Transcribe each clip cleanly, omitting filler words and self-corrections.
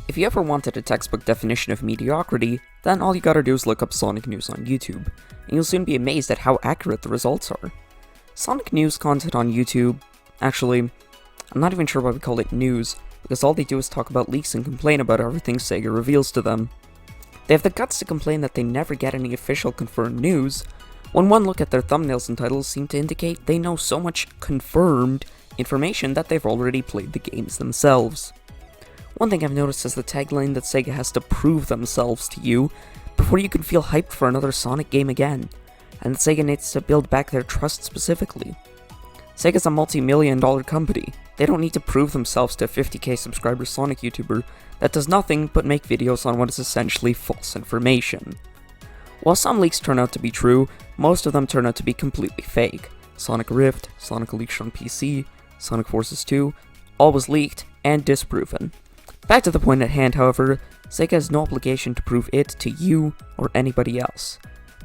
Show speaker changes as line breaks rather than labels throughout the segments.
If you ever wanted a textbook definition of mediocrity, then all you gotta do is look up Sonic News on YouTube, and you'll soon be amazed at how accurate the results are. Sonic News content on YouTube, actually, I'm not even sure why we call it news, because all they do is talk about leaks and complain about everything Sega reveals to them. They have the guts to complain that they never get any official confirmed news, when one look at their thumbnails and titles seem to indicate they know so much confirmed information that they've already played the games themselves. One thing I've noticed is the tagline that Sega has to prove themselves to you before you can feel hyped for another Sonic game again, and that Sega needs to build back their trust specifically. Sega's a multi-million-dollar company. They don't need to prove themselves to a 50k subscriber Sonic YouTuber that does nothing but make videos on what is essentially false information. While some leaks turn out to be true, most of them turn out to be completely fake. Sonic Rift, Sonic Unleashed on PC, Sonic Forces 2, all was leaked and disproven. Back to the point at hand, however, Sega has no obligation to prove it to you or anybody else.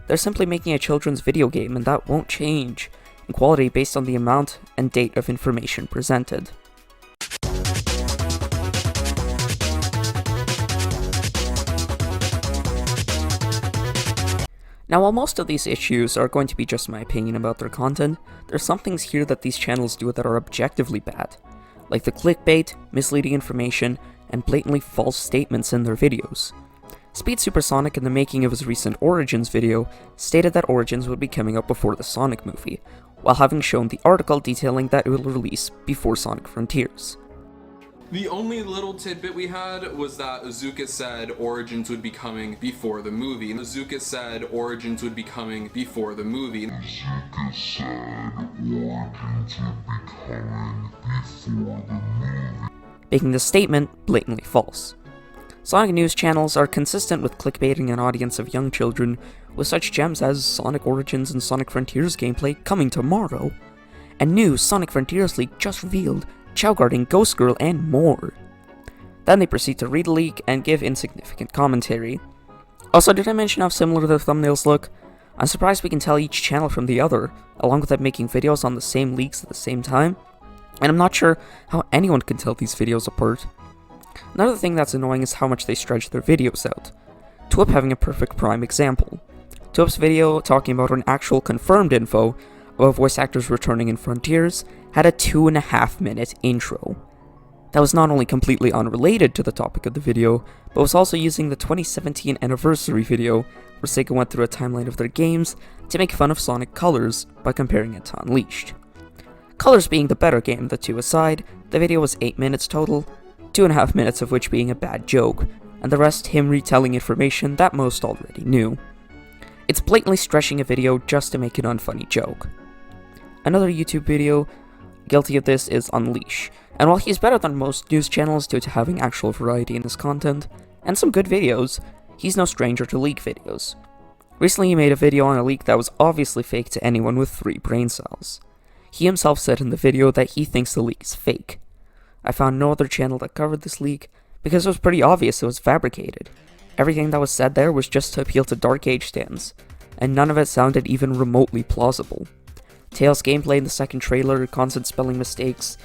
They're simply making a children's video game, and that won't change in quality based on the amount and date of information presented. Now, while most of these issues are going to be just my opinion about their content, there's some things here that these channels do that are objectively bad, like the clickbait, misleading information, and blatantly false statements in their videos. Speed Supersonic, in the making of his recent Origins video, stated that Origins would be coming out before the Sonic movie, while having shown the article detailing that it will release before Sonic Frontiers.
The only little tidbit we had was that Azuka said Origins would be coming before the movie. Azuka said Origins would be coming before the movie.
Azuka said Origins would be coming before the movie,
making the statement blatantly false. Sonic news channels are consistent with clickbaiting an audience of young children with such gems as Sonic Origins and Sonic Frontiers gameplay coming tomorrow, and new Sonic Frontiers leak just revealed, Chow Guarding Ghost Girl, and more. Then they proceed to read the leak and give insignificant commentary. Also, did I mention how similar their thumbnails look? I'm surprised we can tell each channel from the other, along with them making videos on the same leaks at the same time, and I'm not sure how anyone can tell these videos apart. Another thing that's annoying is how much they stretch their videos out. Twip having a perfect prime example. Twip's video talking about an actual confirmed info about voice actors returning in Frontiers had a 2.5 minute intro. That was not only completely unrelated to the topic of the video, but was also using the 2017 anniversary video where Sega went through a timeline of their games to make fun of Sonic Colors by comparing it to Unleashed. Colors being the better game of the two aside, the video was 8 minutes total, 2.5 minutes of which being a bad joke, and the rest him retelling information that most already knew. It's blatantly stretching a video just to make an unfunny joke. Another YouTube video guilty of this is Unleash, and while he's better than most news channels due to having actual variety in his content, and some good videos, he's no stranger to leak videos. Recently he made a video on a leak that was obviously fake to anyone with 3 brain cells. He himself said in the video that he thinks the leak is fake. I found no other channel that covered this leak, because it was pretty obvious it was fabricated. Everything that was said there was just to appeal to Dark Age stands, and none of it sounded even remotely plausible. Tails gameplay in the second trailer, constant spelling mistakes,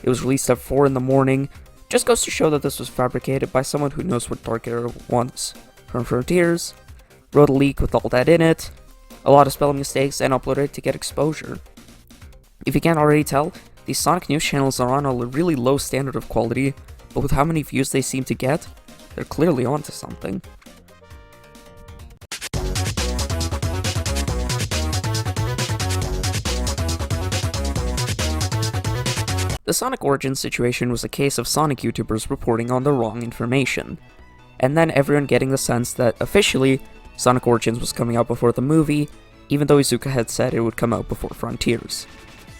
it was released at 4 in the morning, just goes to show that this was fabricated by someone who knows what Dark Era wants from Frontiers, wrote a leak with all that in it, a lot of spelling mistakes, and uploaded it to get exposure. If you can't already tell, these Sonic news channels are on a really low standard of quality, but with how many views they seem to get, they're clearly onto something. The Sonic Origins situation was a case of Sonic YouTubers reporting on the wrong information, and then everyone getting the sense that officially, Sonic Origins was coming out before the movie, even though Izuka had said it would come out before Frontiers.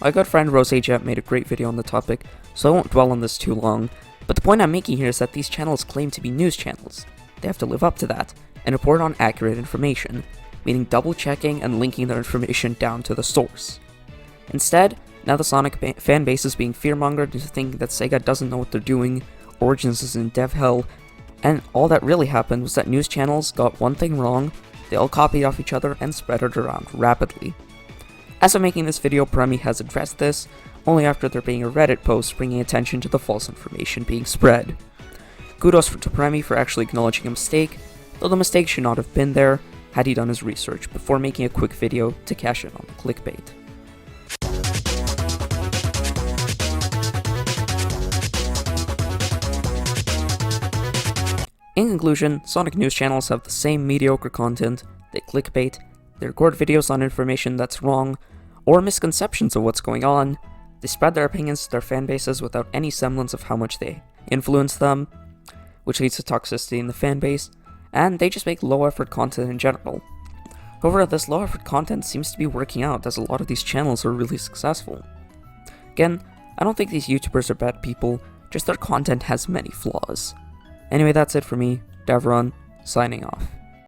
My good friend RoseJet made a great video on the topic, so I won't dwell on this too long, but the point I'm making here is that these channels claim to be news channels. They have to live up to that, and report on accurate information, meaning double checking and linking their information down to the source. Instead, now the Sonic fan base is being fearmongered into thinking that Sega doesn't know what they're doing, Origins is in dev hell, and all that really happened was that news channels got one thing wrong, they all copied off each other and spread it around rapidly. As of making this video, Premi has addressed this, only after there being a Reddit post bringing attention to the false information being spread. Kudos to Premi for actually acknowledging a mistake, though the mistake should not have been there had he done his research before making a quick video to cash in on the clickbait. In conclusion, Sonic news channels have the same mediocre content, they clickbait, they record videos on information that's wrong, or misconceptions of what's going on, they spread their opinions to their fan bases without any semblance of how much they influence them, which leads to toxicity in the fan base, and they just make low-effort content in general. However, this low-effort content seems to be working out as a lot of these channels are really successful. Again, I don't think these YouTubers are bad people, just their content has many flaws. Anyway, that's it for me, Devron, signing off.